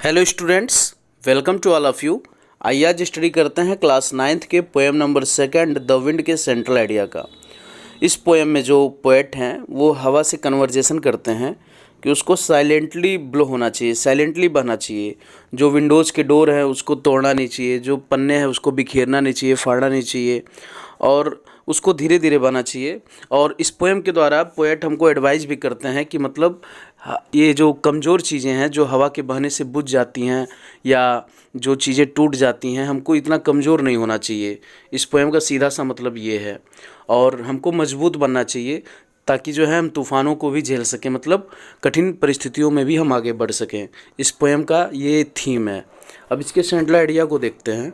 Hello students, welcome to all of you. आइए आज study करते हैं क्लास 9th के पोएम नंबर 2 द विंड के सेंट्रल आइडिया का। इस पोएम में जो पोएट हैं वो हवा से कन्वर्जेशन करते हैं कि उसको साइलेंटली ब्लो होना चाहिए, साइलेंटली बहना चाहिए। जो विंडोज़ के डोर हैं उसको तोड़ना नहीं चाहिए, जो पन्ने हैं उसको बिखेरना नहीं चाहिए, फाड़ना नहीं चाहिए और उसको धीरे धीरे बहना चाहिए। और इस पोएम के द्वारा पोएट हमको एडवाइस भी करते हैं कि मतलब ये जो कमज़ोर चीज़ें हैं जो हवा के बहने से बुझ जाती हैं या जो चीज़ें टूट जाती हैं, हमको इतना कमज़ोर नहीं होना चाहिए। इस पोएम का सीधा सा मतलब ये है। और हमको मजबूत बनना चाहिए ताकि जो है हम तूफ़ानों को भी झेल सकें, मतलब कठिन परिस्थितियों में भी हम आगे बढ़ सकें। इस पोएम का ये थीम है। अब इसके सेंट्रल आइडिया को देखते हैं।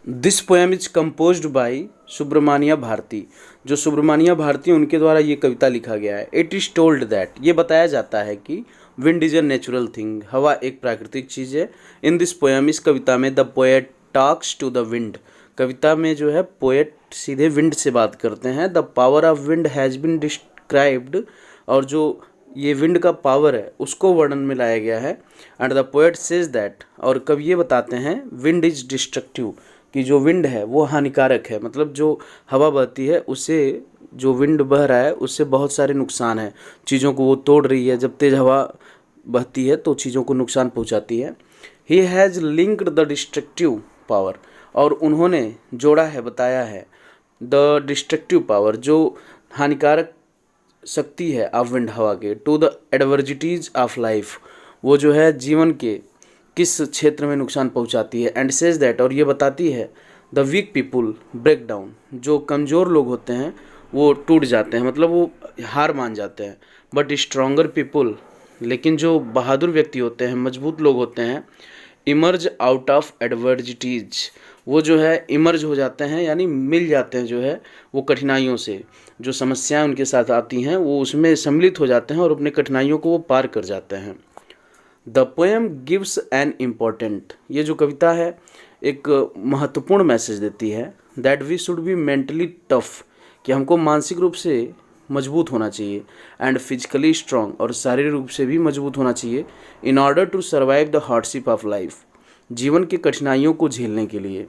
This poem is composed by Subramanya Bharati. जो सुब्रमण्य भारती उनके द्वारा ये कविता लिखा गया है। इट इज़ टोल्ड दैट, ये बताया जाता है कि wind is a natural thing, हवा एक प्राकृतिक चीज़ है। इन दिस पोएम, इस कविता में the poet talks to the wind, कविता में जो है पोएट सीधे विंड से बात करते हैं। The power of wind has been described, और जो ये विंड का पावर है उसको वर्णन में लाया गया है। And the poet says that, और कवि ये बताते हैं विंड इज डिस्ट्रक्टिव, कि जो विंड है वो हानिकारक है। मतलब जो हवा बहती है उससे, जो विंड बह रहा है उससे बहुत सारे नुकसान हैं, चीज़ों को वो तोड़ रही है। जब तेज़ हवा बहती है तो चीज़ों को नुकसान पहुंचाती है। He has linked the destructive power, और उन्होंने जोड़ा है, बताया है द डिस्ट्रक्टिव पावर, जो हानिकारक शक्ति है ऑफ विंड, हवा के, to the adversities of life, वो जो है जीवन के किस क्षेत्र में नुकसान पहुंचाती है। एंड सेज दैट, और ये बताती है the weak people break down, जो कमज़ोर लोग होते हैं वो टूट जाते हैं, मतलब वो हार मान जाते हैं। बट स्ट्रॉन्गर पीपुल, लेकिन जो बहादुर व्यक्ति होते हैं, मजबूत लोग होते हैं, इमर्ज आउट ऑफ एडवर्सिटीज़, वो जो है इमर्ज हो जाते हैं, यानी मिल जाते हैं जो है वो कठिनाइयों से। जो समस्याएं उनके साथ आती हैं वो उसमें सम्मिलित हो जाते हैं और अपने कठिनाइयों को वो पार कर जाते हैं। The poem gives an important, ये जो कविता है एक महत्वपूर्ण मैसेज देती है। That we should be mentally tough, कि हमको मानसिक रूप से मजबूत होना चाहिए। एंड फिजिकली स्ट्रांग, और शारीरिक रूप से भी मजबूत होना चाहिए। In order to survive the hardship of life, जीवन की कठिनाइयों को झेलने के लिए।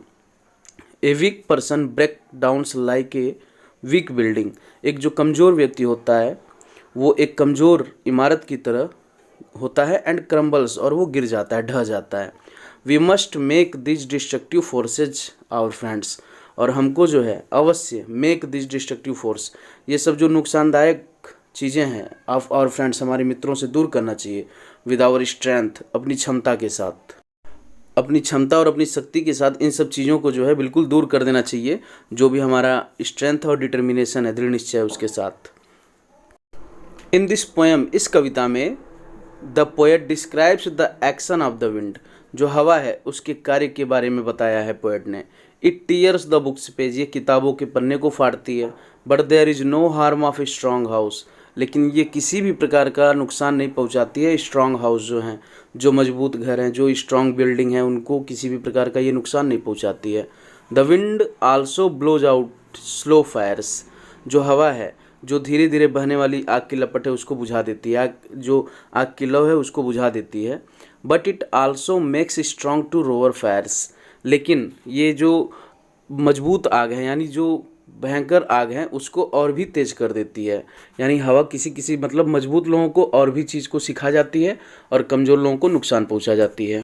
A weak person break downs like a weak building, एक जो कमज़ोर व्यक्ति होता है वो एक कमज़ोर इमारत की तरह होता है। एंड क्रम्बल्स, और वो गिर जाता है, ढह जाता है। We must make this destructive forces our friends, और हमको जो है अवश्य मेक दिस डिस्ट्रक्टिव फोर्स, ये सब जो नुकसानदायक चीज़ें हैं ऑफ आवर फ्रेंड्स, हमारे मित्रों से दूर करना चाहिए। विद आवर स्ट्रेंथ, अपनी क्षमता के साथ, अपनी क्षमता और अपनी शक्ति के साथ इन सब चीज़ों को जो है बिल्कुल दूर कर देना चाहिए, जो भी हमारा स्ट्रेंथ और डिटर्मिनेशन है, दृढ़ निश्चय है, उसके साथ। इन दिस पोएम, इस कविता में the poet describes the action of the wind, जो हवा है उसके कार्य के बारे में बताया है पोएट ने। It tears the books page, ये किताबों के पन्ने को फाड़ती है। But there is no harm of a strong house, लेकिन ये किसी भी प्रकार का नुकसान नहीं पहुंचाती है। स्ट्रॉन्ग हाउस जो हैं, जो मजबूत घर हैं, जो स्ट्रॉन्ग बिल्डिंग है, उनको किसी भी प्रकार का ये नुकसान नहीं पहुंचाती है। The wind also blows out slow fires, जो हवा है जो धीरे धीरे बहने वाली आग की लपट है उसको बुझा देती है, आग जो आग की लौ है उसको बुझा देती है। But it also makes strong to roar fires, लेकिन ये जो मजबूत आग है, यानी जो भयंकर आग है, उसको और भी तेज कर देती है। यानी हवा किसी किसी मतलब मजबूत लोगों को और भी चीज़ को सिखा जाती है और कमज़ोर लोगों को नुकसान पहुंचा जाती है।